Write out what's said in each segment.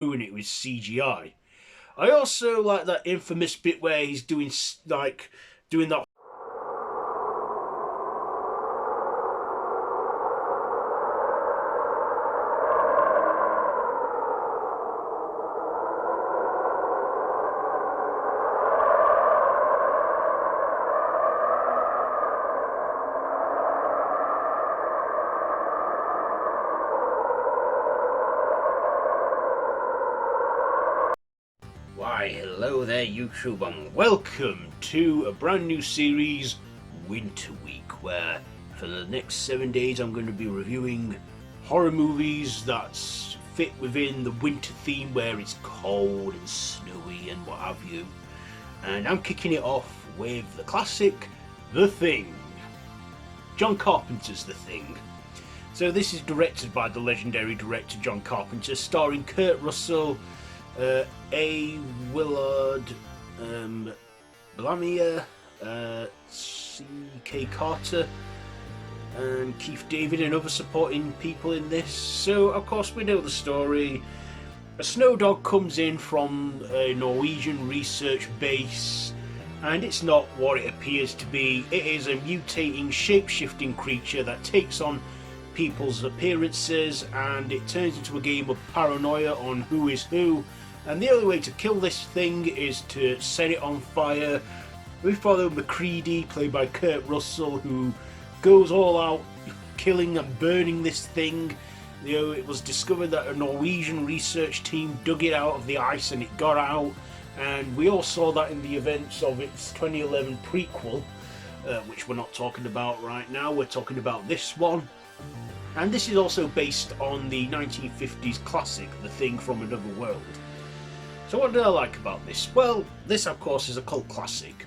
ruin it with CGI. I also like that infamous bit where he's doing that. Why, hello there YouTube, and welcome to a brand new series, Winter Week, where for the next 7 days I'm going to be reviewing horror movies that fit within the winter theme where it's cold and snowy and what have you. And I'm kicking it off with the classic, The Thing. John Carpenter's The Thing. So this is directed by the legendary director John Carpenter, starring Kurt Russell, A. Willard, Blamire, C.K. Carter, and Keith David and other supporting people in this. So, of course, we know the story. A snow dog comes in from a Norwegian research base, and it's not what it appears to be. It is a mutating, shape-shifting creature that takes on people's appearances, and it turns into a game of paranoia on who is who. And the only way to kill this thing is to set it on fire. We follow McCready, played by Kurt Russell, who goes all out killing and burning this thing. You know, it was discovered that a Norwegian research team dug it out of the ice and it got out. And we all saw that in the events of its 2011 prequel, which we're not talking about right now. We're talking about this one. And this is also based on the 1950s classic, The Thing from Another World. So what did I like about this? Well, this of course is a cult classic.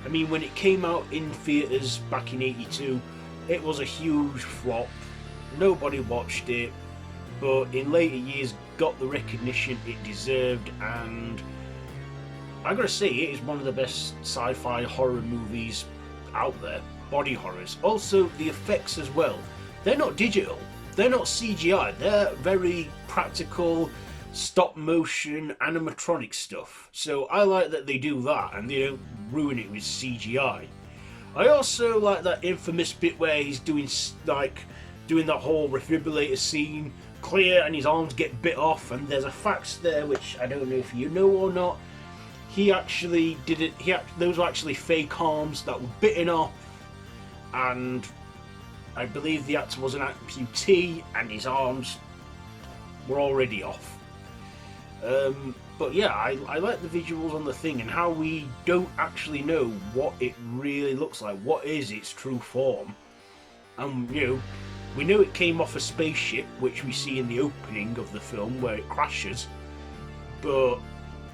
I mean, when it came out in theatres back in '82, it was a huge flop. Nobody watched it, but in later years got the recognition it deserved, and I gotta say, it is one of the best sci-fi horror movies out there. Body horrors. Also, the effects as well. They're not digital. They're not CGI. They're very practical, stop motion animatronic stuff. So I like that they do that and they don't ruin it with CGI. I also like that infamous bit where he's doing that whole refibrillator scene, clear, and his arms get bit off, and there's a fax there which I don't know if you know or not. He actually did it. Those were actually fake arms that were bitten off, and I believe the actor was an amputee and his arms were already off. But yeah, I like the visuals on The Thing and how we don't actually know what it really looks like. What is its true form? And you know, we know it came off a spaceship, which we see in the opening of the film where it crashes. But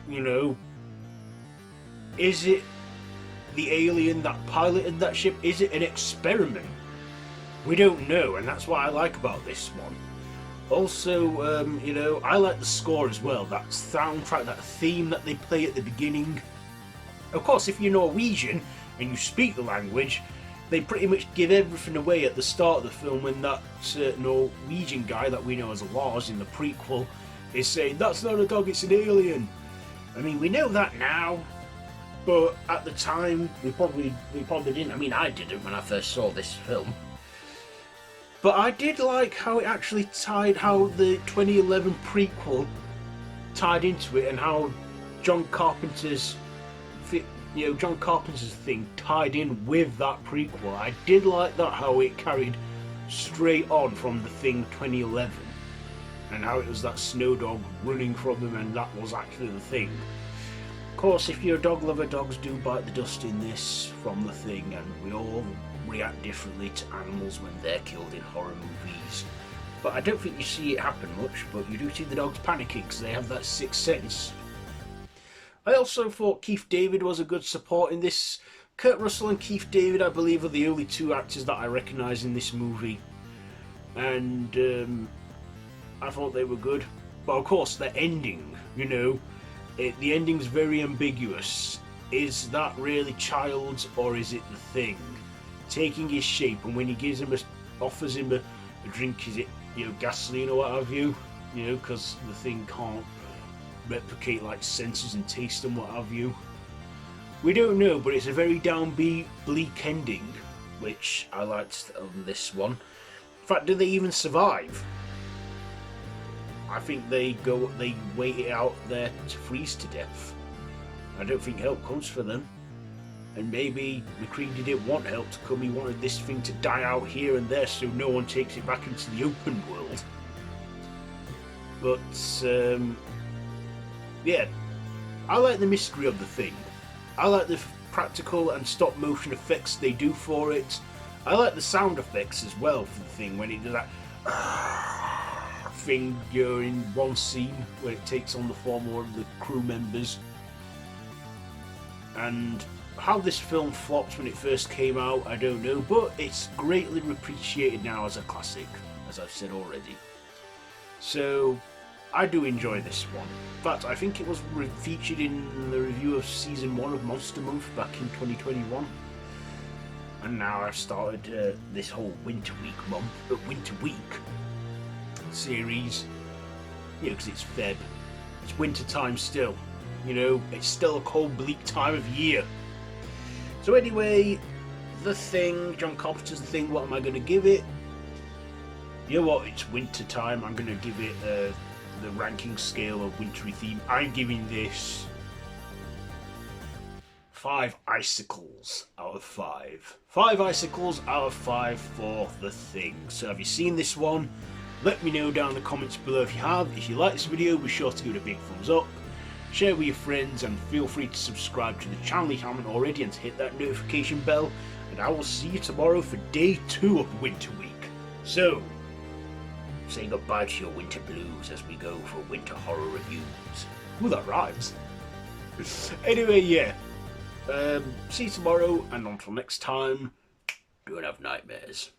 you know, is it the alien that piloted that ship? Is it an experiment? We don't know, and that's what I like about this one. Also, you know, I like the score as well, that soundtrack, that theme that they play at the beginning. Of course, if you're Norwegian and you speak the language, they pretty much give everything away at the start of the film when that Norwegian guy that we know as Lars in the prequel is saying, "That's not a dog, it's an alien." I mean, we know that now, but at the time, we probably didn't. I mean, I didn't when I first saw this film. But I did like how it actually how the 2011 prequel tied into it, and how John Carpenter's thing tied in with that prequel. I did like that, how it carried straight on from The Thing 2011, and how it was that snow dog running from him, and that was actually the thing. Of course, if you're a dog lover, dogs do bite the dust in this from The Thing, and we all react differently to animals when they're killed in horror movies. But I don't think you see it happen much, but you do see the dogs panicking because they have that sixth sense. I also thought Keith David was a good support in this. Kurt Russell and Keith David, I believe, are the only two actors that I recognise in this movie, and I thought they were good. But of course, the ending, you know, the ending's very ambiguous. Is that really Childs, or is it the Thing taking his shape? And when he gives him offers him a drink, is it, you know, gasoline or what have you? You know, because the Thing can't replicate like senses and taste and what have you. We don't know, but it's a very downbeat, bleak ending, which I liked on this one. In fact, do they even survive? I think they wait it out there to freeze to death. I don't think help comes for them. And maybe McCready didn't want help to come, he wanted this thing to die out here and there so no one takes it back into the open world. But, yeah, I like the mystery of the thing. I like the practical and stop motion effects they do for it. I like the sound effects as well for the thing, when it does that thing during one scene where it takes on the form of one of the crew members. And how this film flopped when it first came out, I don't know, but it's greatly appreciated now as a classic, as I've said already. So, I do enjoy this one. In fact, I think it was featured in the review of Season 1 of Monster Month back in 2021. And now I've started this whole Winter Week series. You know, because it's Feb. It's winter time still. You know, it's still a cold, bleak time of year. So anyway, The Thing, John Carpenter's The Thing, what am I going to give it? You know what, it's winter time, I'm going to give it the ranking scale of wintry theme. I'm giving this 5 icicles out of 5. 5 icicles out of 5 for The Thing. So have you seen this one? Let me know down in the comments below if you have. If you like this video, be sure to give it a big thumbs up. Share with your friends and feel free to subscribe to the channel if you haven't already and to hit that notification bell. And I will see you tomorrow for day 2 of Winter Week. So, say goodbye to your winter blues as we go for winter horror reviews. Ooh, that rhymes. Anyway, yeah. See you tomorrow, and until next time, don't have nightmares.